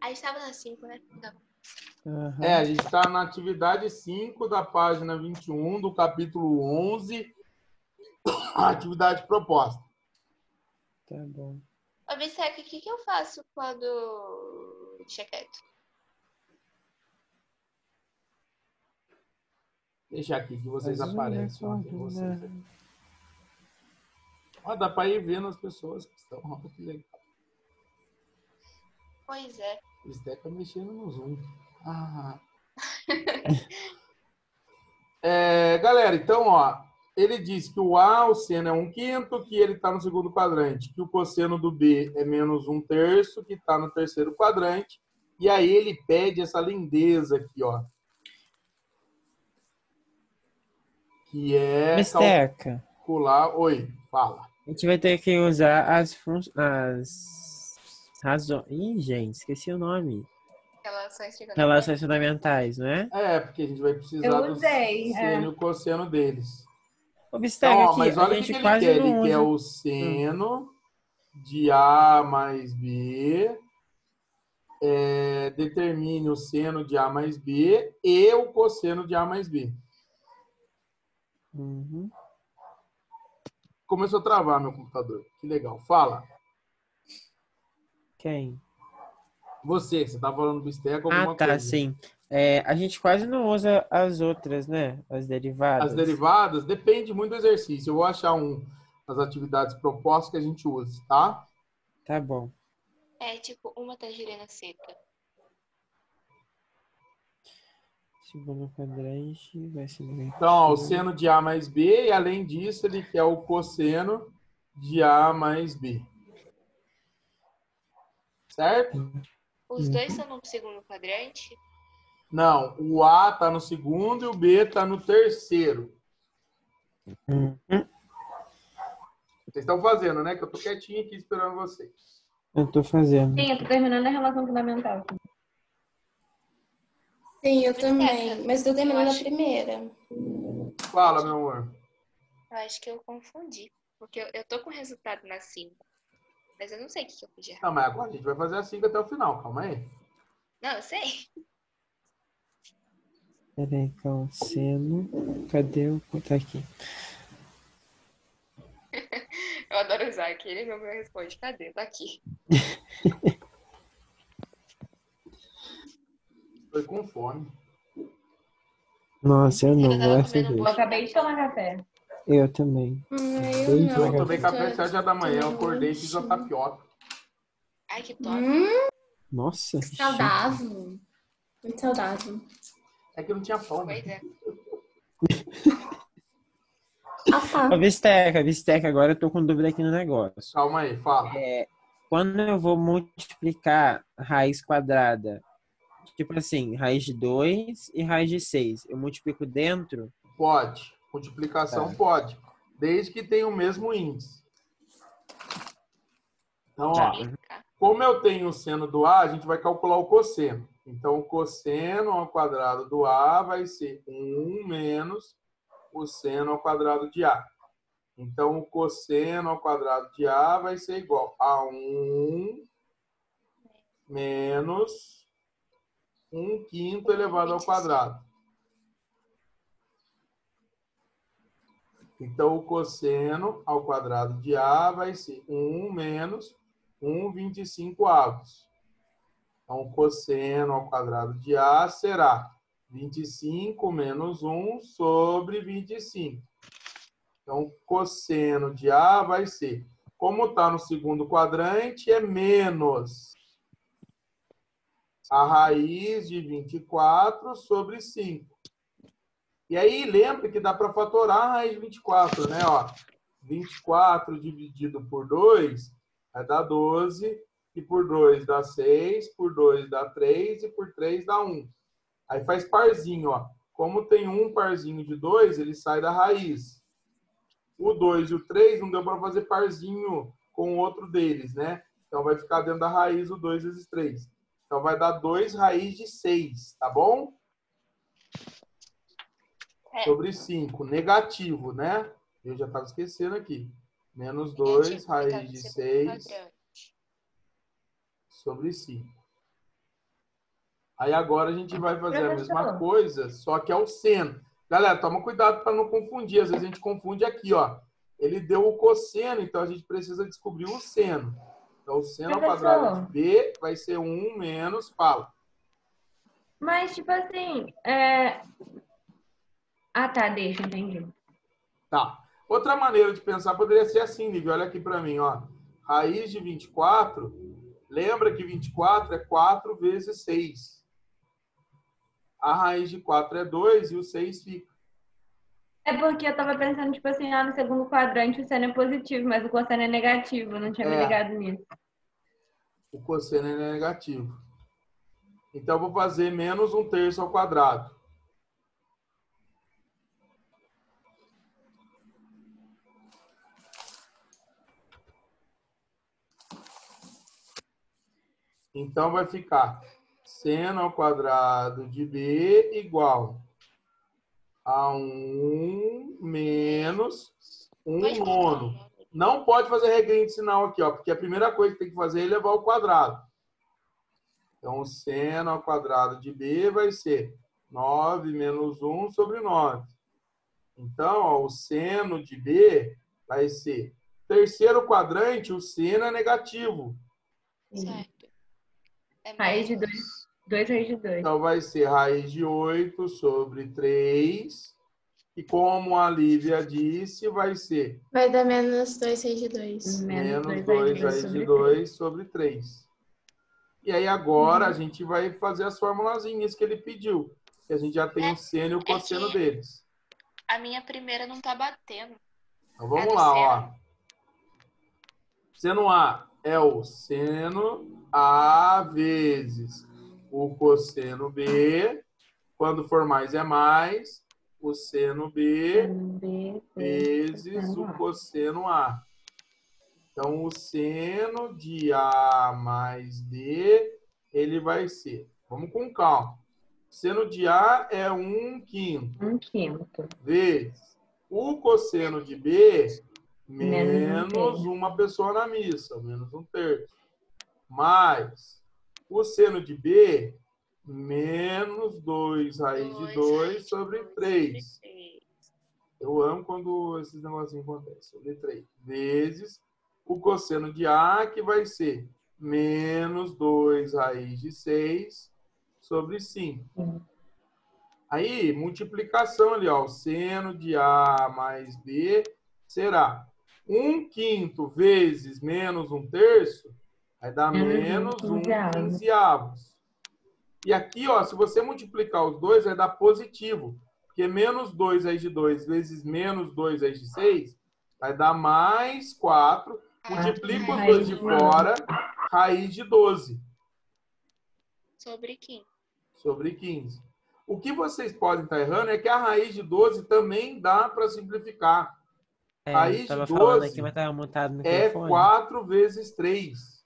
Aí estava na 5, né? Não. Uhum. A gente está na atividade 5 da página 21 do capítulo 11, a atividade proposta. Tá bom. Ô, Bisseca, o que eu faço quando deixa quieto? Deixa aqui que vocês Azul, aparecem. Ó, né? tem vocês aqui. Ó, dá para ir vendo as pessoas que estão. Ó, que legal. Pois é. O Steca mexendo no Zoom. Galera, então, ó, ele diz que o A, o seno é 1/5, que ele está no segundo quadrante, que o cosseno do B é menos 1/3, que está no terceiro quadrante, e aí ele pede essa lindeza aqui, ó, que é Bisteca. calcular... Oi, fala. A gente vai ter que usar as razões. Ih, gente, esqueci o nome. Relações fundamentais, não é? Porque a gente vai precisar do seno e o cosseno deles. Ô, Então, Bisteca, ó, aqui, mas a olha o que gente ele quase quer. não Ele quer usa. o seno de A mais B, determine o seno de A mais B e o cosseno de A mais B. Uhum. Começou a travar meu computador. Que legal. Fala. Quem? Você estava falando do Bisteca alguma Tá, coisa. sim. A gente quase não usa as outras, né? As derivadas. As derivadas depende muito do exercício. Eu vou achar as atividades propostas que a gente use, tá? Tá bom. É tipo uma tangerina seca. Segundo quadrante vai ser negativo. Então, ó, o seno de A mais B, e além disso, ele quer o cosseno de A mais B. Certo? Os dois estão no segundo quadrante? Não, o A está no segundo e o B está no terceiro. Vocês estão fazendo, né? Que eu tô quietinho aqui esperando vocês. Eu tô fazendo. Sim, eu tô terminando a relação fundamental. Sim, eu também. Mas tô terminando a primeira. Fala, meu amor. Eu acho que eu confundi. Porque eu tô com o resultado na 5. Mas eu não sei o que eu fiz de errado. Não, mas agora a gente vai fazer a 5 até o final. Calma aí. Não, eu sei. Peraí, seno. Cadê o... Tá aqui. Eu adoro usar aquele, meu me responde. Cadê? Tá aqui. Foi com fome. Nossa, eu não. Eu acabei de tomar café. Eu também. Eu não. Eu tomei café às 7 da manhã. Eu acordei e fiz a tapioca. Ai, que top. Nossa. Saudável. Muito saudável. É que não tinha fome. Pois é. Bisteca, agora eu tô com dúvida aqui no negócio. Calma aí, fala. Quando eu vou multiplicar raiz quadrada, tipo assim, raiz de 2 e raiz de 6, eu multiplico dentro? Pode. Multiplicação pode. Desde que tenha o mesmo índice. Então, ó, como eu tenho o seno do A, a gente vai calcular o cosseno. Então, o cosseno ao quadrado do A vai ser 1 menos o seno ao quadrado de A. Então, o cosseno ao quadrado de A vai ser igual a 1 menos 1/5 elevado ao quadrado. Então, o cosseno ao quadrado de A vai ser 1 menos 1/25 avos. Então, o cosseno ao quadrado de A será 25 menos 1 sobre 25. Então, o cosseno de A vai ser, como está no segundo quadrante, é menos a raiz de 24 sobre 5. E aí, lembra que dá para fatorar a raiz de 24, né? Ó, 24 dividido por 2 vai dar 12, e por 2 dá 6, por 2 dá 3 e por 3 dá 1. Aí faz parzinho, ó. Como tem um parzinho de 2, ele sai da raiz. O 2 e o 3 não deu para fazer parzinho com o outro deles, né? Então vai ficar dentro da raiz o 2 vezes 3. Então vai dar 2 raiz de 6, tá bom? Sobre 5, negativo, né? Eu já estava esquecendo aqui. Menos 2 raiz de 6. sobre 5. Aí agora a gente vai fazer a mesma coisa, só que é o seno. Galera, toma cuidado para não confundir. Às vezes a gente confunde aqui, ó. Ele deu o cosseno, então a gente precisa descobrir o seno. Então, o seno ao quadrado de B vai ser 1 menos, fala. Mas, tipo assim, Ah, tá, deixa, entendi. Tá. Outra maneira de pensar poderia ser assim, Lívia. Olha aqui para mim, ó. Raiz de 24, lembra que 24 é 4 vezes 6. A raiz de 4 é 2 e o 6 fica. É porque eu tava pensando, tipo assim, no segundo quadrante o seno é positivo, mas o cosseno é negativo. Eu não tinha me ligado nisso. O cosseno é negativo. Então, eu vou fazer menos 1/3 ao quadrado. Então, vai ficar seno ao quadrado de B igual a 1 menos 1 nono. Não pode fazer regrinha de sinal aqui, ó, porque a primeira coisa que tem que fazer é levar ao quadrado. Então, o seno ao quadrado de B vai ser 9 menos 1 sobre 9. Então, ó, o seno de B vai ser terceiro quadrante, o seno é negativo. Certo. Raiz de 2 raiz de 2. Então, vai ser raiz de 8 sobre 3. E como a Lívia disse, vai ser Vai dar menos 2 raiz de 2. menos 2 raiz de 2 sobre 3. E aí agora a gente vai fazer as formulazinhas que ele pediu. Que a gente já tem o seno e o cosseno deles. A minha primeira não tá batendo. Então vamos lá, ó. Seno A é o seno A vezes o cosseno B. Quando for mais é mais. O seno B vezes o cosseno A. Então, o seno de A mais B, ele vai ser... Vamos com calma. O seno de A é 1/5. 1/5. Vezes o cosseno de B, menos uma pessoa na missa, menos 1/3. Mais o seno de B, menos 2 raiz de 2 sobre 3. Eu amo quando esses negocinhos acontecem. Sobre 3. Vezes o cosseno de A, que vai ser menos 2 raiz de 6 sobre 5. Aí, multiplicação ali, ó. O seno de A mais B será 1/5 vezes menos 1/3, vai dar menos 1/15. E aqui, ó, se você multiplicar os dois, vai dar positivo. Porque menos 2 raiz de 2 vezes menos 2 raiz de 6 vai dar mais 4. Multiplica os dois de fora, raiz de 12. Sobre 15. Sobre 15. O que vocês podem estar errando é que a raiz de 12 também dá para simplificar. Raiz de 12 aqui, mas tava montado no é 4 vezes 3.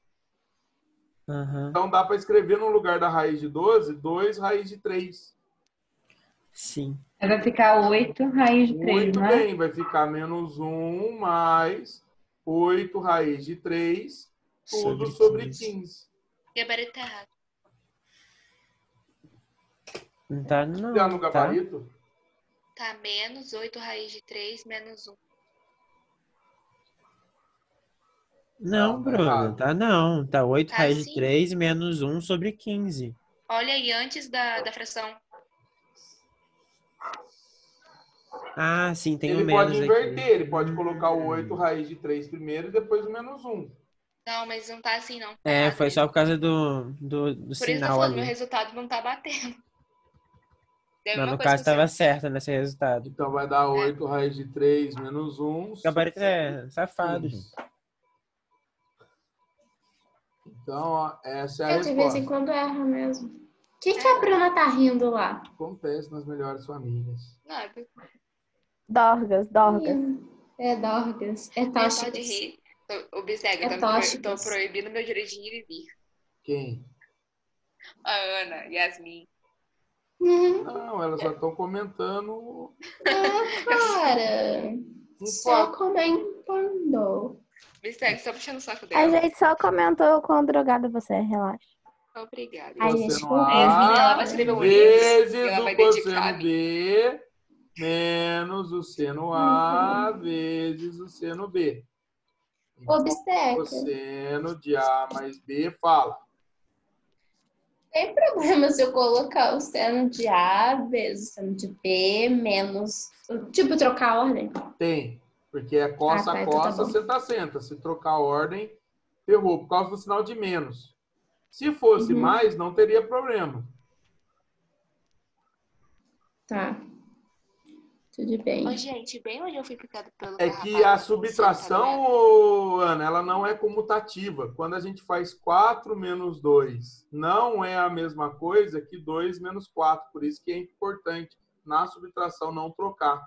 Então dá para escrever no lugar da raiz de 12, 2 raiz de 3. Sim. Vai ficar 8 raiz de 3, Muito né? bem, vai ficar menos 1 mais 8 raiz de 3, tudo sobre 15. Gabarito errado. Não tá, não. Tá no gabarito? Tá menos 8 raiz de 3, menos 1. Não, tá Bruno, errado. tá não. Tá 8 Tá raiz de sim. 3 menos 1 sobre 15. Olha aí, antes da fração. Ah, sim, tem o Ele menos pode aqui. inverter, ele pode colocar o 8 raiz de 3 primeiro e depois o menos 1. Não, mas não tá assim, não. Tá É, errado foi mesmo. só por causa do Por isso que eu tô sinal falando, meu ali. resultado não tá batendo. Deu a Mas mesma no coisa caso que o tava seu. certo nesse resultado. Então vai dar 8 raiz de 3 menos 1. O gabarito é safado, 15. gente. Então, ó, essa é a De vez em resposta. quando erra mesmo. O que a Bruna tá rindo lá? Acontece nas melhores famílias. Não, é porque Dorgas. É Dorgas. É não pode tóxicas. rir. O Bisega, É tô tóxicas. proibindo meu direito de ir e vir. Quem? A Ana, Yasmin. Não, elas só estão comentando Cara, um só fato. comentando. Bistec, só puxando o saco A dela. gente só comentou quão drogada você é, relaxa. Obrigada. Ai, Cosseno desculpa. Yasmin, ela A vai escrever um livro vezes e ela vai o dedicar a cosseno mim. B menos o seno A vezes o seno B. Então, Obstetra. cosseno de A mais B fala. Tem problema se eu colocar o seno de A vezes o seno de B menos. Tipo, trocar a ordem? Tem, porque é coça Ah, tá, a então tá coça, bom. senta, senta. Se trocar a ordem, ferrou, por causa do sinal de menos. Se fosse Uhum. mais, não teria problema. Tá. Tudo bem. Ô, gente, bem onde eu fui picado pelo É que a subtração, ô, Ana, ela não é comutativa. Quando a gente faz 4 menos 2, não é a mesma coisa que 2 menos 4. Por isso que é importante, na subtração, não trocar.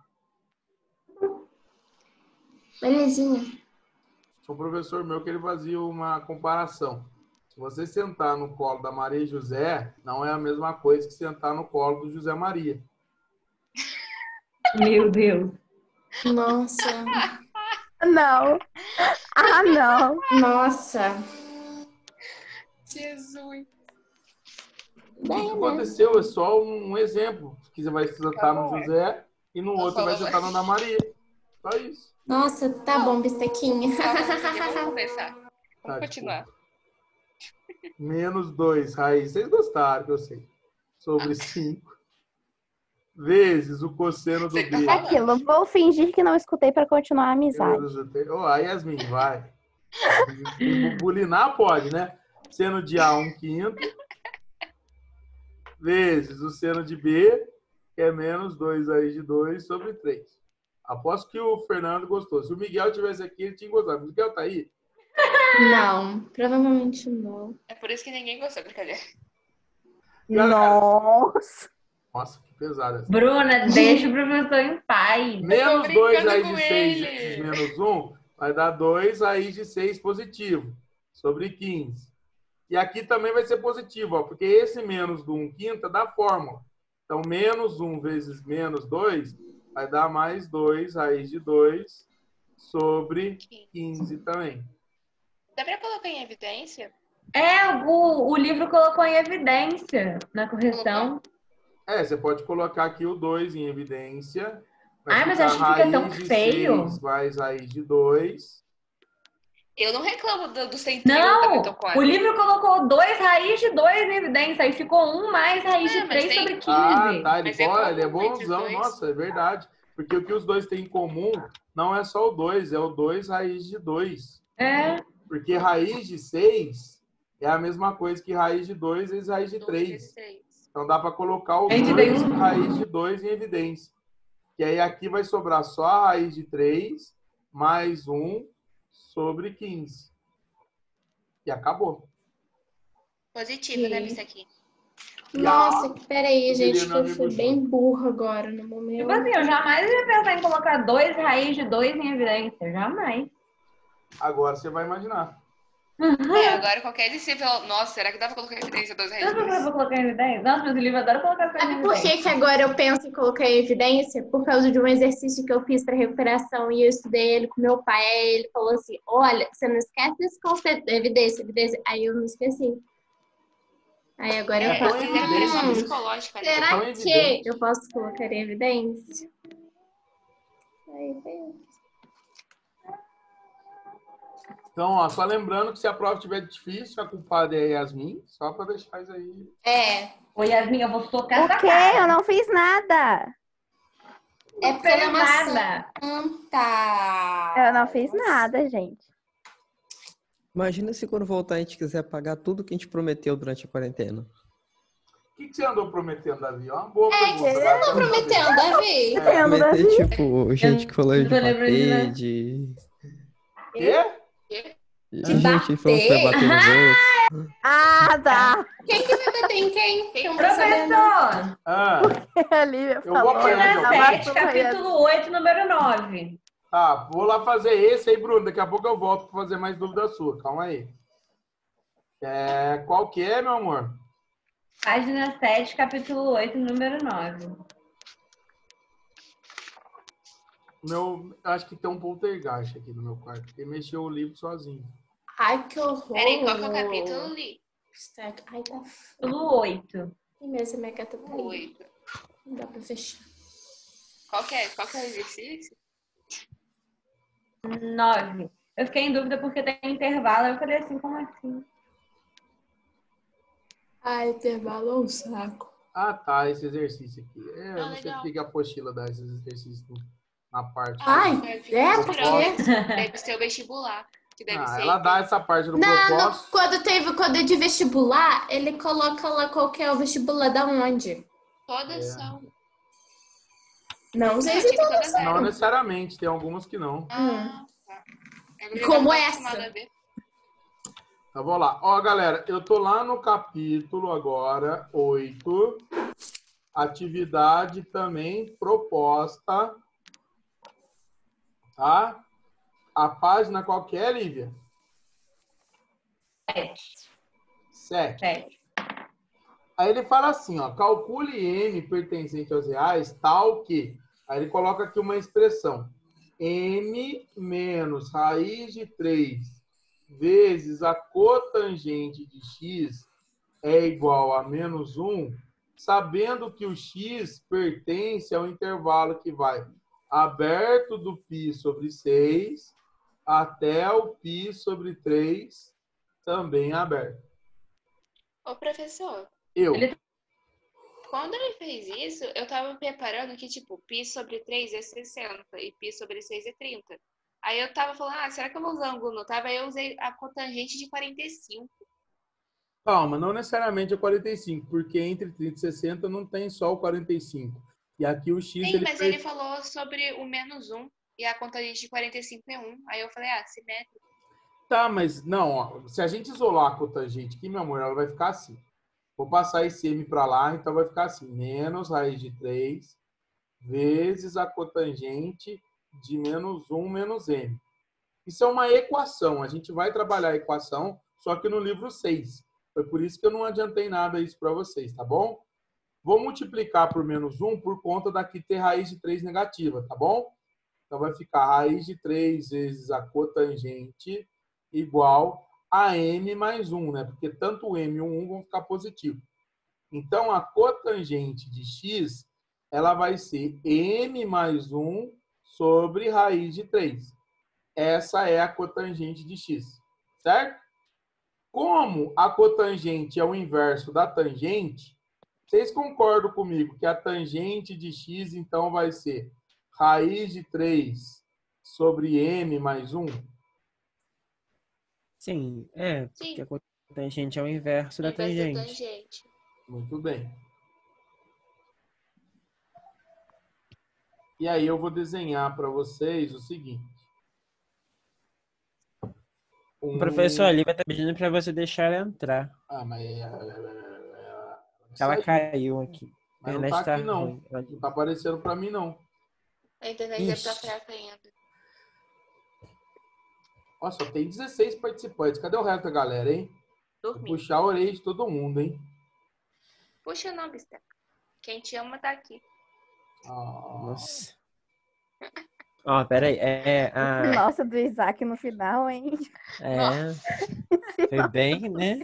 Belezinha. Tinha um professor meu que ele fazia uma comparação. Se você sentar no colo da Maria e José, não é a mesma coisa que sentar no colo do José Maria. Meu Deus. Nossa. Não. Ah, não. Nossa. Jesus. O que Bem, né? aconteceu? É só um exemplo. Que você vai sentar no José e no outro você vai sentar na Ana Maria. Só isso. Nossa, tá bom, bistequinha. Tá bom, filha, vamos conversar. Vamos Tá, continuar. desculpa. Menos 2, raiz. Vocês gostaram, que eu sei. Sobre 5. Vezes o cosseno do Você tá B. falando. Aquilo, vou fingir que não escutei pra continuar a amizade. Ô, a Yasmin, vai. Me bulinar pode, né? Seno de A, 1/5. Vezes o seno de B, que é menos 2 raiz de 2 sobre 3. Aposto que o Fernando gostou. Se o Miguel tivesse aqui, ele tinha gostado. O Miguel tá aí? Não, provavelmente não. É por isso que ninguém gostou, brincadeira. Galera. Nossa. Nossa, que pesada essa. Bruna, deixa o professor em paz. Menos tô 2 brincando raiz com de 6 ele. vezes menos 1 vai dar 2 raiz de 6 positivo sobre 15. E aqui também vai ser positivo, ó, porque esse menos do 1/5 é da fórmula. Então, menos 1 vezes menos 2 vai dar mais 2 raiz de 2 sobre 15 também. Dá pra colocar em evidência? O livro colocou em evidência na correção. É, você pode colocar aqui o 2 em evidência. Ai, mas acho que fica tão feio. 6 mais raiz de 2. Eu não reclamo do centrinho da Não, mitocôndria. o livro colocou 2 raiz de 2 em evidência. Aí ficou 1 mais raiz de Mas 3 tem- sobre 15. Ah, tá. Ele, Mas é ele é comum entre os bonzão. dois. Nossa, é verdade. Porque o que os dois têm em comum não é só o 2, é o 2 raiz de 2. É. Porque raiz de 6 é a mesma coisa que raiz de 2 vezes raiz de 2 3. vezes 3. Então dá para colocar o A gente 2 tem um- raiz de 2 em evidência. Que aí aqui vai sobrar só a raiz de 3 mais 1 sobre 15. E acabou. Positivo, né, Sim. isso aqui? Nossa, peraí, Eu gente, diria que meu eu amigo fui bem Júnior. burra agora no momento. Tipo assim, eu jamais ia pensar em colocar 2 raiz de 2 em evidência. Jamais. Agora você vai imaginar. Agora qualquer discípulo... Nossa, será que dá pra colocar em evidência 2 Não raízes? sei se eu vou colocar em evidência. Nossa, mas o livro adora colocar as coisas em Sabe por evidência. que agora eu penso em colocar em evidência? Por causa de um exercício que eu fiz para recuperação e eu estudei ele com meu pai. Aí ele falou assim: olha, você não esquece desse conceito de evidência, evidência. Aí eu não esqueci. Aí agora eu É tão falo: Fizeram pressão evidente. psicológica, né? tão será que evidente. eu posso colocar em evidência? Aí veio. Então, ó, só lembrando que se a prova estiver difícil, a culpada é a Yasmin. Só para deixar isso aí. É, Ô, Yasmin, eu vou socar O essa quê? cara. Eu não fiz nada. é porque ela é Fez maçã. nada. Eu não fiz nada, gente. Imagina se quando voltar a gente quiser pagar tudo que a gente prometeu durante a quarentena. O que você andou prometendo, Davi? É uma boa É, pergunta. você Agora não tá eu quero saber. prometendo, Davi? Eu não Prometer, vi. tipo, gente que falou eu de tô lembrando de bater, nada. de... Quê? Gente falou que vai bater nos outros. Ah, tá. Quem que vai bater em quem? Que eu não tô sabendo. Professor, Ah, A Lívia vou falou. apanhar de A alguém. Marta 7, capítulo 8, número 9. tá, vou lá fazer esse aí, Bruno. Daqui a pouco eu volto para fazer mais dúvida sua. Calma aí. Qual que é, meu amor? Página 7, capítulo 8, número 9. Acho que tem um poltergeist aqui no meu quarto, porque mexeu o livro sozinho. Ai, que horror. Peraí, qual que é o capítulo, Li? Ai, tá. Capítulo 8. E mesmo, minha gata tá aí. 8. Não dá pra fechar. Qual que é o exercício? 9. Eu fiquei em dúvida porque tem intervalo. Eu falei assim, como assim? Ai, intervalo é um saco. Ah, tá, esse exercício aqui. Eu Ah, não sei legal. por que a apostila dá esses exercícios na parte. Ai, porque- Deve ser o vestibular. Que deve ser. Ela dá essa parte do Não, propósito. quando é de vestibular, ele coloca lá qual que é o vestibular da onde. Todas são. Não sei Eu se tive todas todas são. Não necessariamente, tem algumas que não. Ah, tá. Eu já Como tô essa? acostumada a ver. Então, vou lá. Ó, galera, eu tô lá no capítulo agora, 8. Atividade também proposta. Tá? A página qual que é, Lívia? 7. 7. Aí ele fala assim, ó, calcule M pertencente aos reais, tal que... Aí ele coloca aqui uma expressão. M menos raiz de 3 vezes a cotangente de x é igual a menos 1, sabendo que o x pertence ao intervalo que vai aberto do π sobre 6 até o π sobre 3, também aberto. Ô, professor, Eu. quando ele fez isso, eu tava preparando que, tipo, π sobre 3 é 60 e π sobre 6 é 30. Aí eu tava falando, será que eu vou usar ângulo notável? Aí eu usei a cotangente de 45. Calma, não necessariamente é 45, porque entre 30 e 60 não tem só o 45. E aqui o x... Sim, mas ele falou sobre o menos 1 e a cotangente de 45 é 1. Aí eu falei, simétrico. Tá, mas não, ó, se a gente isolar a cotangente aqui, meu amor, ela vai ficar assim. Vou passar esse m para lá, então vai ficar assim, menos raiz de 3 vezes a cotangente de menos 1 menos m. Isso é uma equação, a gente vai trabalhar a equação, só que no livro 6. Foi por isso que eu não adiantei nada isso para vocês, tá bom? Vou multiplicar por menos 1 por conta daqui ter raiz de 3 negativa, tá bom? Então vai ficar raiz de 3 vezes a cotangente igual a m mais 1, né? Porque tanto o m e o 1 vão ficar positivos. Então, a cotangente de x, ela vai ser m mais 1 sobre raiz de 3. Essa é a cotangente de x, certo? Como a cotangente é o inverso da tangente, vocês concordam comigo que a tangente de x, então, vai ser raiz de 3 sobre m mais 1? Sim, Sim. porque a tangente é o inverso da tangente. Muito bem. E aí eu vou desenhar para vocês o seguinte. O professor ali vai estar pedindo para você deixar ela entrar. Mas Ela caiu aqui. Mas não tá aqui, não. Ruim. Não tá aparecendo para mim, não. A internet deve estar fraca ainda. Ó, só tem 16 participantes. Cadê o resto da galera, hein? Vou puxar a orelha de todo mundo, hein? Puxa não, Bisteca. Quem te ama tá aqui. Nossa. Ó, peraí. Nossa, do Isaac no final, hein? Foi bem, né?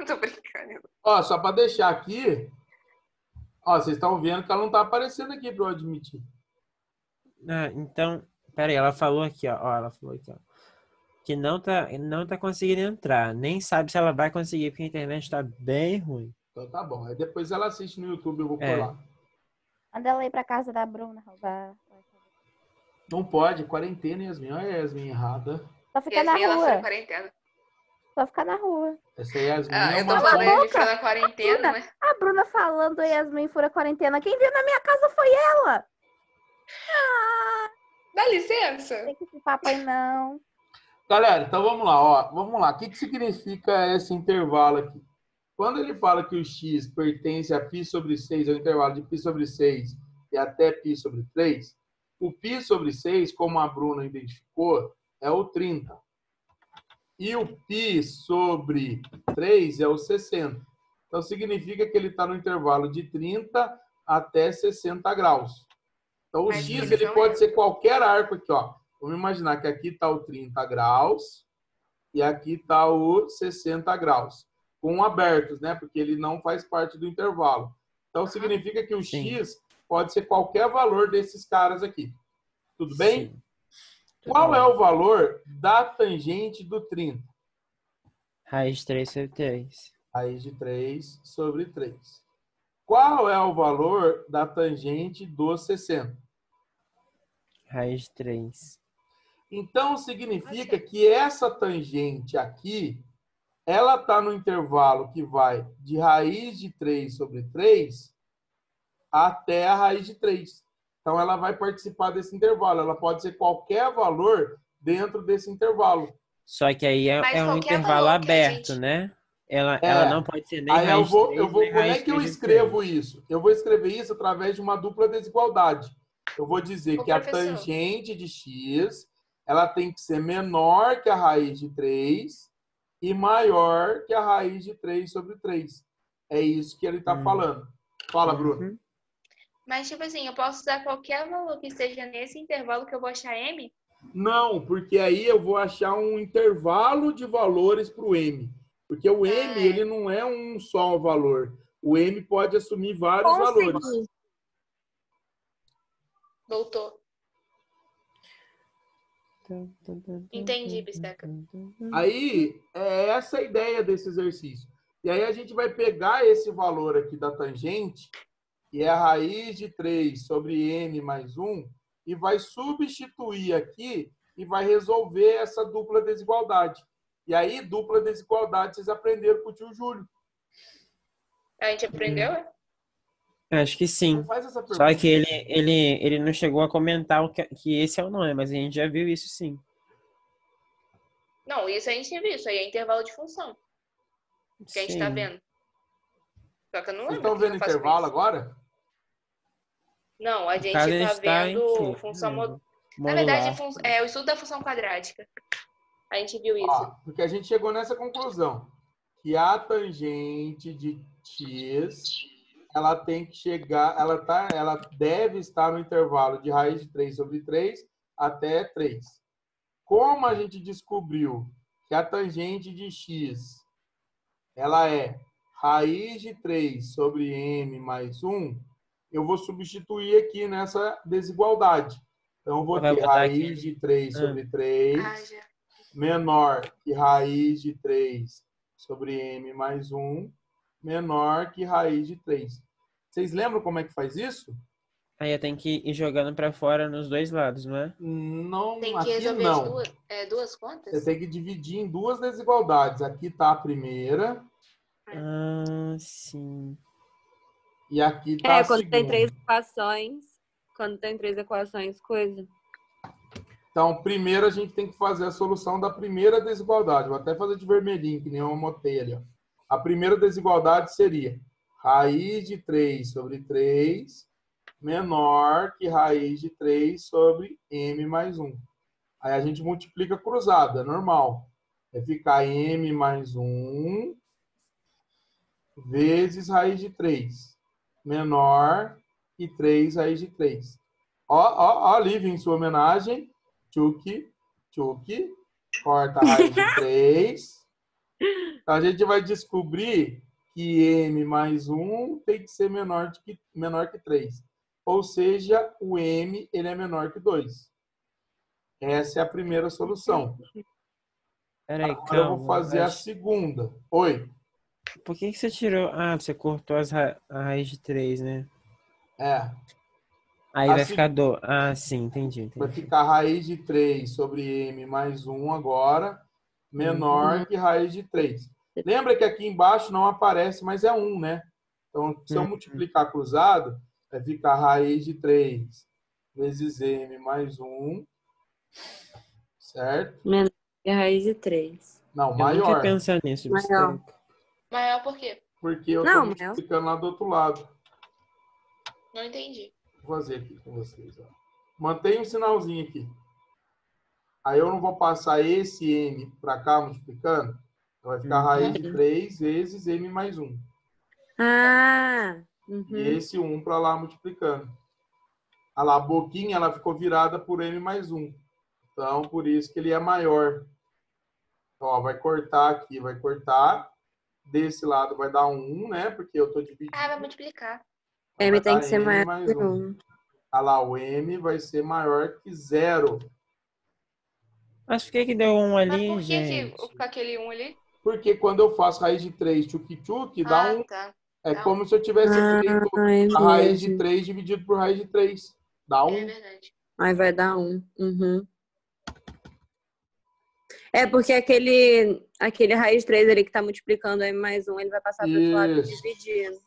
Tô brincando. Ó, só para deixar aqui. Ó, vocês estão vendo que ela não tá aparecendo aqui para eu admitir. Então, peraí, ela falou aqui, ó. Ela falou aqui, ó. Que não tá conseguindo entrar. Nem sabe se ela vai conseguir, porque a internet tá bem ruim. Então tá bom. Aí depois ela assiste no YouTube, eu vou por lá. Manda ela ir pra casa da Bruna roubar. Não pode, quarentena, Yasmin. Olha a Yasmin errada. Só ficar na Ela rua. foi quarentena. Só ficar na rua. Essa Yasmin é Eu tô uma... falando de ficar na quarentena, né? A Bruna falando Yasmin fura quarentena. Quem veio na minha casa foi ela. Dá licença. Tem que esse papai não. Galera, então vamos lá, ó. Vamos lá. O que significa esse intervalo aqui? Quando ele fala que o x pertence a π sobre 6, é o intervalo de π sobre 6 e até π sobre 3, o π sobre 6, como a Bruna identificou, é o 30. E o π sobre 3 é o 60. Então, significa que ele está no intervalo de 30 até 60 graus. Então, o Mas x eles ele não pode é. ser qualquer arco aqui, ó. Vamos imaginar que aqui está o 30 graus e aqui está o 60 graus. Com abertos, né? Porque ele não faz parte do intervalo. Então, significa que o Sim. x pode ser qualquer valor desses caras aqui. Tudo bem? Sim. Tudo Qual bem. é o valor da tangente do 30? Raiz de 3 sobre 3. Raiz de 3 sobre 3. Qual é o valor da tangente do 60? Raiz de 3. Então, significa que essa tangente aqui, ela está no intervalo que vai de raiz de 3 sobre 3 até a raiz de 3. Então, ela vai participar desse intervalo. Ela pode ser qualquer valor dentro desse intervalo. Só que aí Mas é um qualquer intervalo valor que a aberto, gente- né? Ela não pode ser nem Aí raiz de 3, nem como raiz é de que eu 3 sobre escrevo 3. isso? Eu vou escrever isso através de uma dupla desigualdade. Eu vou dizer Ô, que a professor. tangente de x, ela tem que ser menor que a raiz de 3 e maior que a raiz de 3 sobre 3. É isso que ele está falando. Fala, Bruno. Uhum. Mas, tipo assim, eu posso usar qualquer valor que esteja nesse intervalo que eu vou achar M? Não, porque aí eu vou achar um intervalo de valores para o m. Porque o m, ele não é um só valor. O m pode assumir vários valores. Voltou. Entendi, Bisteca. Aí, é essa a ideia desse exercício. E aí a gente vai pegar esse valor aqui da tangente, que é a raiz de 3 sobre m mais 1, e vai substituir aqui e vai resolver essa dupla desigualdade. E aí, dupla desigualdade, vocês aprenderam com o tio Júlio. A gente aprendeu? Acho que sim. Não faz essa Só pergunta. que ele não chegou a comentar que esse é o nome, mas a gente já viu isso sim. Não, isso a gente viu. Isso aí é intervalo de função. Que a gente tá Sim. vendo. Só que eu não Vocês lembro estão o que vendo eu faço com intervalo isso. agora? Não, a gente Cada tá está em vendo quê? função... Na Modular. verdade, é o estudo da função quadrática. A gente viu isso. Ó, porque a gente chegou nessa conclusão. Que a tangente de x, ela tem que chegar, ela deve estar no intervalo de raiz de 3 sobre 3 até 3. Como a gente descobriu que a tangente de x, ela é raiz de 3 sobre m mais 1, eu vou substituir aqui nessa desigualdade. Então, eu vou Vai ter botar raiz de 3 sobre 3 Ah, já. menor que raiz de 3 sobre m mais 1, menor que raiz de 3. Vocês lembram como é que faz isso? Aí eu tenho que ir jogando pra fora nos dois lados, não é? Não, Tem que aqui resolver as não. duas contas? Você tem que dividir em duas desigualdades. Aqui está a primeira Ah, sim. e aqui está a quando segunda. tem três equações. Quando tem três equações, coisa. Então, primeiro a gente tem que fazer a solução da primeira desigualdade. Vou até fazer de vermelhinho, que nem eu anotei ali. Ó. A primeira desigualdade seria raiz de 3 sobre 3 menor que raiz de 3 sobre m mais 1. Aí a gente multiplica cruzado, é normal. Vai ficar m mais 1 vezes raiz de 3 menor que 3 raiz de 3. Ó, Lívia, em sua homenagem. Tchuki, corta a raiz de 3. Então, a gente vai descobrir que m mais 1 tem que ser menor que 3. Ou seja, o m ele é menor que 2. Essa é a primeira solução. Peraí, Agora eu vou fazer a segunda. Oi. Por que você tirou... Ah, você cortou a raiz de 3, né? É. Aí vai ficar do... Ah, sim, entendi. Vai ficar raiz de 3 sobre m mais 1 agora, menor que raiz de 3. Lembra que aqui embaixo não aparece, mas é 1, né? Então, se eu multiplicar cruzado, vai ficar raiz de 3 vezes m mais 1, certo? Menor que a raiz de 3. Não, Eu maior. nunca pensar nisso. Maior. Maior por quê? Porque eu Não, estou multiplicando lá do outro lado. Não entendi. Vou fazer aqui com vocês. Ó. Mantenha um sinalzinho aqui. Aí eu não vou passar esse m para cá multiplicando. Então vai ficar raiz de 3 vezes m mais 1. Ah! E esse 1 para lá multiplicando. Olha lá, a boquinha ela ficou virada por M mais 1. Então, por isso que ele é maior. Ó, vai cortar aqui, vai cortar. Desse lado vai dar 1, né? Porque eu estou dividindo. Ah, vai multiplicar. Então, M vai tem dar que ser M maior mais que 1. 1. Olha lá, o M vai ser maior que 0. Mas por que deu um Mas ali, por que gente? com aquele 1 ali? Porque quando eu faço raiz de 3 tchuc-tchuc, dá Ah, 1. tá. É Dá como se eu tivesse feito É a raiz de mesmo. 3 dividido por raiz de 3. Dá É 1. verdade. Aí vai dar 1. Uhum. É porque aquele raiz 3 ali que tá multiplicando M mais 1, ele vai passar pro outro lado Isso. dividindo.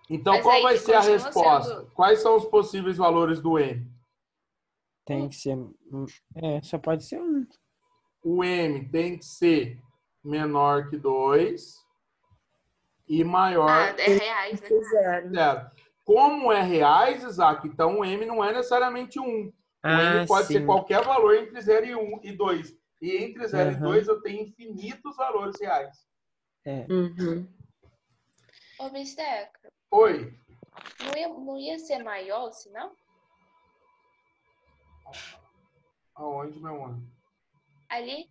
Então, Mas qual aí vai ser a continua resposta? sendo- Quais são os possíveis valores do M? Tem que ser. Só pode ser um. O M tem que ser menor que 2 e maior é reais, né? que 0. Como é reais, Isaac, então o M não é necessariamente 1. O M pode ser sim. qualquer valor entre 0 e 1 e 2. E entre 0 e 2 eu tenho infinitos valores reais. Uhum. Ô, Bisteca, Oi. não ia ser maior, senão? Aonde, meu amor? Ali?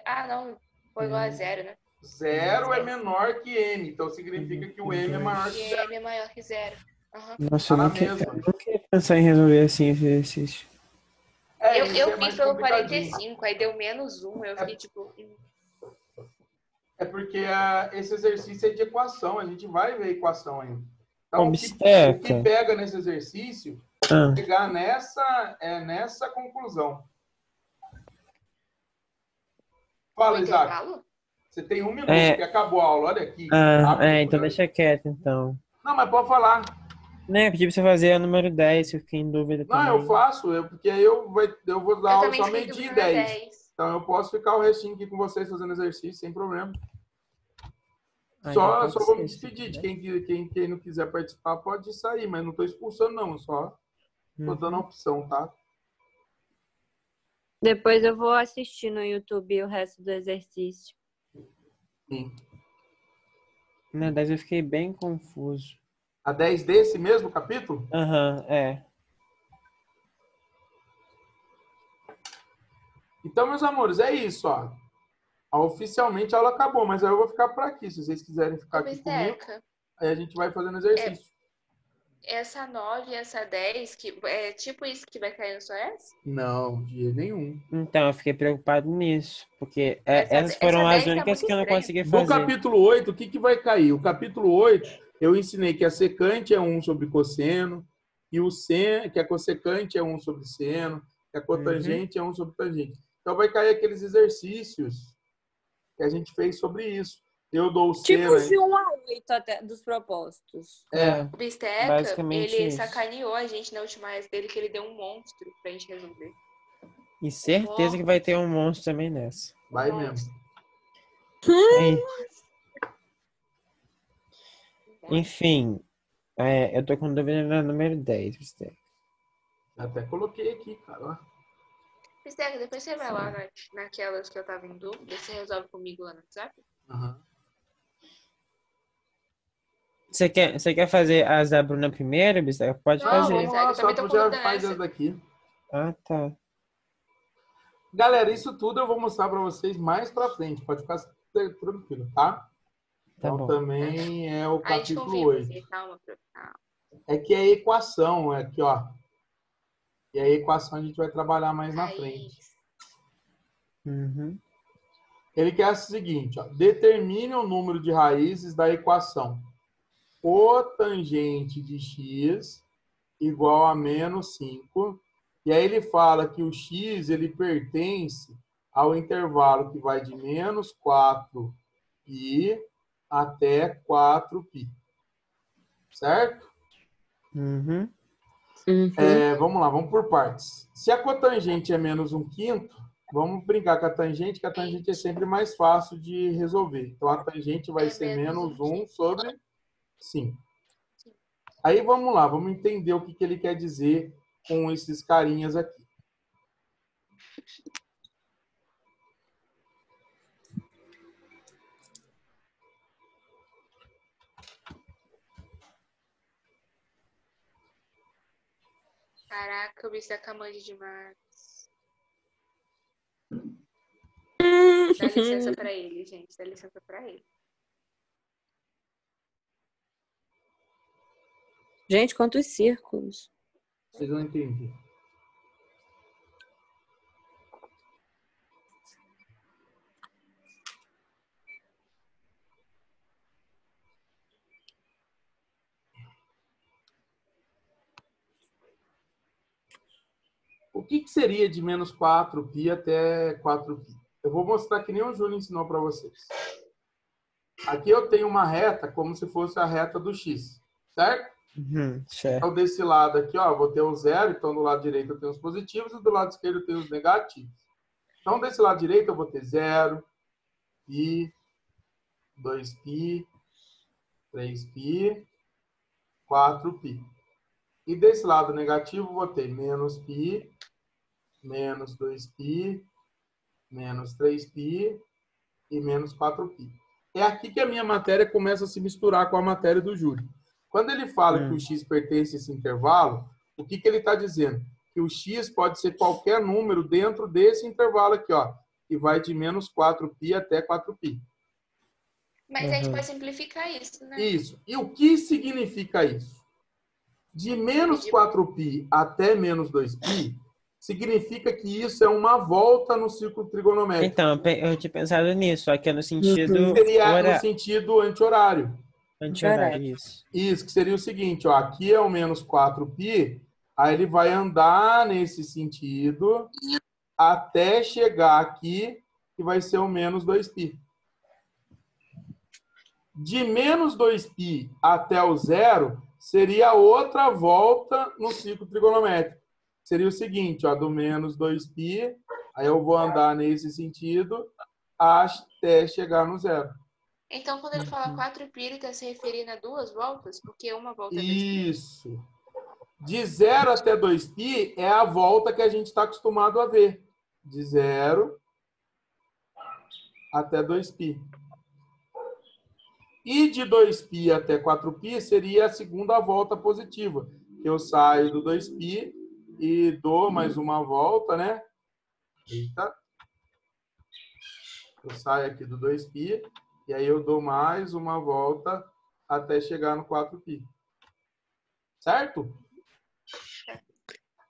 Ah, não. Foi igual a 0, né? 0 é menor que M. Então significa que o M é maior que E 0. M é maior que 0. Uhum. Nossa, Tá eu na mesma. não queria pensar em resolver assim esse exercício. Esse Eu é mais fiz pelo complicadinho. 45, aí deu menos 1. Eu fiquei tipo. É porque esse exercício é de equação. A gente vai ver a equação ainda. Então, Ô, o que Bisteca. pega nesse exercício é chegar nessa conclusão. Fala, Isaac. Intervalo? Você tem 1 minuto, que acabou a aula. Olha aqui. Então deixa quieto, então. Não, mas pode falar. Né, eu pedi pra você fazer a número 10, se eu fiquei em dúvida Não, também. eu faço, porque aí eu vou dar Eu aula também só fiquei em meio-dia e dúvida na 10. 10. Então eu posso ficar o restinho aqui com vocês fazendo exercício, sem problema. Então pode Só vou me ser, despedir de né? quem não quiser participar, pode sair, mas não estou expulsando, não. Só estou dando a opção, tá? Depois eu vou assistir no YouTube o resto do exercício. Sim. Na 10 eu fiquei bem confuso. A 10 desse mesmo capítulo? É. Então, meus amores, é isso, ó. Oficialmente a aula acabou, mas aí eu vou ficar por aqui. Se vocês quiserem ficar aqui comigo, aí a gente vai fazendo exercício. Essa 9 e essa 10, que é tipo isso que vai cair no seu S? Não, de jeito nenhum. Então, eu fiquei preocupado nisso, porque essas foram essa as 10 tá únicas muito que eu não estranha. consegui Do fazer. capítulo 8, o que vai cair? O capítulo 8, eu ensinei que a secante é 1 sobre cosseno, e que a cossecante é 1 sobre seno, que a cotangente é 1 sobre tangente. Então vai cair aqueles exercícios que a gente fez sobre isso. Eu dou o Tipo seno. de 1 a 8 até dos propostos. O Bisteca, basicamente ele isso. sacaneou a gente na última vez dele, que ele deu um monstro pra gente resolver. E certeza que vai ter um monstro também nessa. Vai mesmo. Aí. Enfim, eu tô com dúvida na número 10, Bisteca. Até coloquei aqui, cara. Bisteca, depois você vai lá naquelas que eu tava em dúvida, você resolve comigo lá no WhatsApp? Você quer fazer as da Bruna primeiro, Bisteca? Pode Não, fazer. vamos lá, eu também tô com já dúvida faz nessa. essa daqui. Ah, tá. Galera, isso tudo eu vou mostrar para vocês mais para frente. Pode ficar tranquilo, tá? Então bom. também é o A gente capítulo confia em 8. você, calma. É que é equação, é aqui, ó. E a equação a gente vai trabalhar mais na frente. Ele quer o seguinte, ó. Determine o número de raízes da equação. Cotangente de x igual a menos 5. E aí ele fala que o x ele pertence ao intervalo que vai de menos 4π até 4π. Certo? Vamos lá, vamos por partes. Se a cotangente é menos 1/5, vamos brincar com a tangente, que a tangente é sempre mais fácil de resolver. Então, a tangente vai ser menos 1 sobre 5. Aí, vamos lá, vamos entender o que ele quer dizer com esses carinhas aqui. Caraca, o bicho da Camande demais. Dá licença pra ele, gente. Dá licença pra ele. Gente, quantos círculos. Vocês não entendem. O que seria de menos 4π até 4π? Eu vou mostrar que nem o Júlio ensinou para vocês. Aqui eu tenho uma reta como se fosse a reta do x, certo? Certo. Então, desse lado aqui, ó, eu vou ter o zero. Então, do lado direito eu tenho os positivos e do lado esquerdo eu tenho os negativos. Então, desse lado direito eu vou ter 0, π, 2π, 3π, 4π. E desse lado negativo eu vou ter menos π, menos 2π, menos 3π e menos 4π. É aqui que a minha matéria começa a se misturar com a matéria do Júlio. Quando ele fala que o x pertence a esse intervalo, o que ele está dizendo? Que o x pode ser qualquer número dentro desse intervalo aqui, ó, que vai de menos 4π até 4π. Mas a gente pode simplificar isso, né? Isso. E o que significa isso? De menos 4π até menos 2π, significa que isso é uma volta no círculo trigonométrico. Então, eu tinha pensado nisso, só que é no sentido... Seria no sentido anti-horário. Anti-horário, isso. Isso, que seria o seguinte, ó, aqui é o menos 4π, aí ele vai andar nesse sentido até chegar aqui, que vai ser o menos 2π. De menos 2π até o zero, seria outra volta no ciclo trigonométrico. Seria o seguinte, ó, do menos 2π, aí eu vou andar nesse sentido até chegar no zero. Então, quando ele fala 4π, ele está se referindo a duas voltas? Porque uma volta é 2π. Isso. De 0 até 2π é a volta que a gente está acostumado a ver. De 0 até 2π. E de 2π até 4π seria a segunda volta positiva. Eu saio do 2π e dou mais uma volta, né? Eita. Eu saio aqui do 2π e aí eu dou mais uma volta até chegar no 4π. Certo?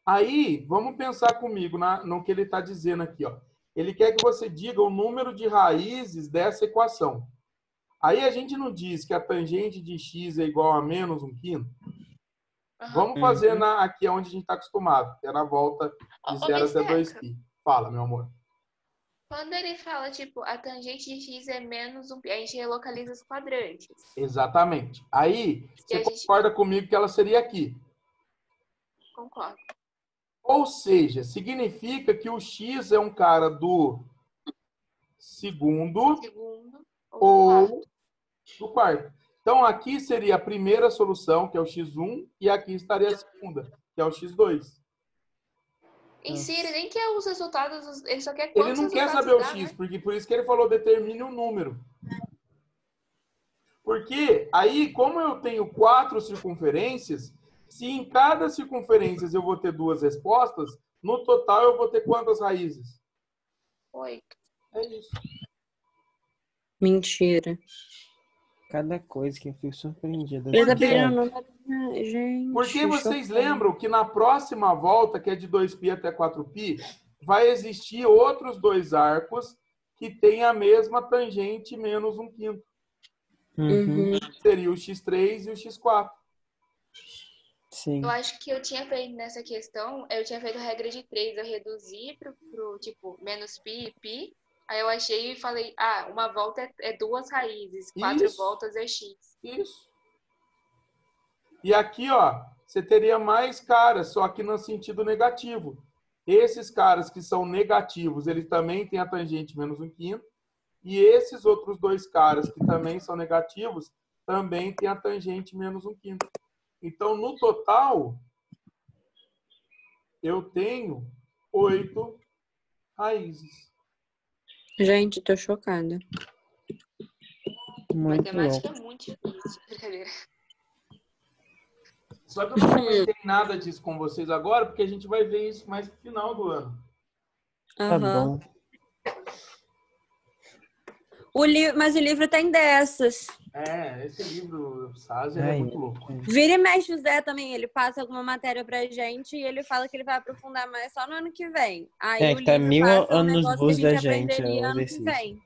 Aí, vamos pensar comigo no que ele está dizendo aqui, ó. Ele quer que você diga o número de raízes dessa equação. Aí a gente não diz que a tangente de x é igual a menos 1/5? Vamos fazer aqui onde a gente está acostumado, que é na volta de 0 até 2π. Fala, meu amor. Quando ele fala, tipo, a tangente de x é menos 1π, a gente relocaliza os quadrantes. Exatamente. Aí, você concorda comigo que ela seria aqui? Concordo. Ou seja, significa que o x é um cara do segundo ou do quarto. Então, aqui seria a primeira solução, que é o x1, e aqui estaria a segunda, que é o x2. Em si, ele nem quer os resultados, ele só quer Ele quantos não quer resultados saber o dá, x, né? porque por isso que ele falou determine o número. Porque aí, como eu tenho 4 circunferências, se em cada circunferência eu vou ter 2 respostas, no total eu vou ter quantas raízes? 8. É isso. Mentira. Cada coisa que eu fico surpreendido. Ele tá pedindo número. Gente. Porque vocês lembram que na próxima volta, que é de 2π até 4π, vai existir outros 2 arcos que têm a mesma tangente menos 1/5. Seria o x3 e o x4. Sim. Eu acho que eu tinha feito nessa questão, eu tinha feito a regra de 3, eu reduzi pro tipo, menos π e π. Aí eu achei e falei, uma volta é 2 raízes, 4 voltas é x. Isso. E aqui, ó, você teria mais caras, só que no sentido negativo. Esses caras que são negativos, eles também têm a tangente menos 1/5. E esses outros 2 caras que também são negativos, também têm a tangente menos 1/5. Então, no total, eu tenho 8 raízes. Gente, tô chocada. Muito Matemática louco. é muito difícil. Brincadeira. Só que eu não comentei nada disso com vocês agora, porque a gente vai ver isso mais no final do ano. Tá Aham. bom. Mas o livro tem dessas. Esse livro, Sazia, é Ai, muito louco. Vira e mexe o Zé também, ele passa alguma matéria pra gente e ele fala que ele vai aprofundar mais só no ano que vem. Aí o que tá livro 1000 passa um anos negócio que a luz gente da gente, aprenderia o ano que exercício. vem.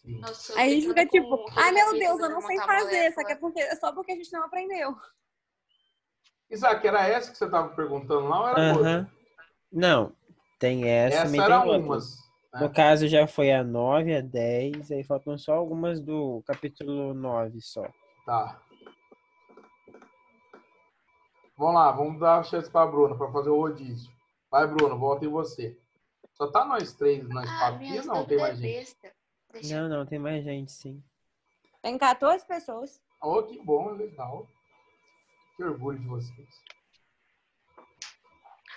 Sim. Nossa, eu Aí a gente fica tentando tipo, com ai meu todo Deus, eu capítulo não sei montar fazer, molécula. é só porque a gente não aprendeu. Isaac, era essa que você estava perguntando lá ou era Aham. outra? Não, tem essa, Essa também era tem outras. umas. No caso, já foi a 9, a 10, aí faltam só algumas do capítulo 9 só. Tá. Vamos lá, vamos dar a chance para a Bruna para fazer o rodízio. Vai, Bruna, volta em você. Só tá nós três, nós quatro aqui, minhas não tem dúvidas mais gente? besta. Deixa eu- Não, tem mais gente, sim. Tem 14 pessoas. Oh, que bom, legal. Que orgulho de vocês.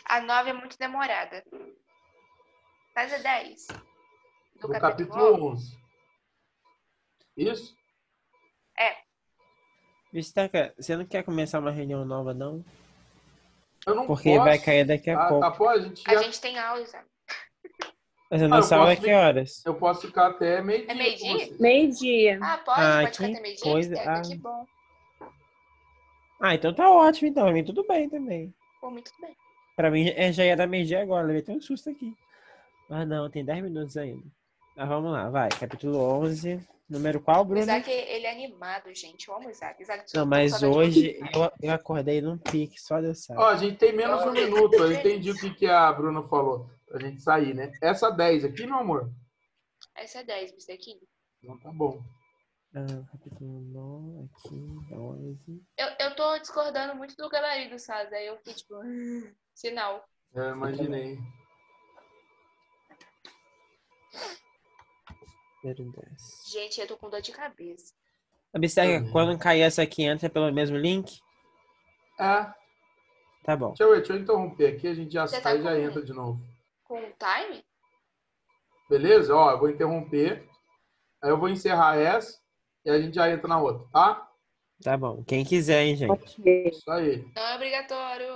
A 9 é muito demorada. Faz a 10. Do Do capítulo capítulo 11. Isso? Vistaca, você não quer começar uma reunião nova, não? Eu não Porque posso. vai cair daqui a pouco. Tá, pô, a gente A já... gente tem aula, sabe? Mas a eu nossa aula é posso que horas? Eu posso ficar até meio-dia. É meio-dia? com vocês. Meio-dia. Pode ficar que até meio-dia? coisa. Que bom. Então tá ótimo, então. Pra mim tudo bem também. Por mim, tudo bem. Pra mim já ia dar meio-dia agora. Levei até um susto aqui. Mas não, tem 10 minutos ainda. Mas vamos lá, vai. Capítulo 11. Número qual, O Bruno? Isaac, ele é animado, gente. Eu amo o Isaac. Não, mas hoje eu acordei num pique, só Deus sabe. Ó, a gente tem menos de um minuto. Eu entendi o que a Bruna falou. Pra gente sair, né? Essa 10 aqui, meu amor? Essa é 10, Mr. King. Então tá bom. Capítulo 9, aqui, 11. Eu tô discordando muito do gabarito do Saz. Aí eu fiquei tipo, sinal. Eu imaginei. Gente, eu tô com dor de cabeça. Observa, quando cair essa aqui, entra pelo mesmo link? Tá bom. Deixa eu interromper aqui, a gente já Você sai tá e já com- entra de novo. Com o time? Beleza? Ó, eu vou interromper. Aí eu vou encerrar essa e a gente já entra na outra, tá? Tá bom. Quem quiser, hein, gente. Isso aí. Não é obrigatório.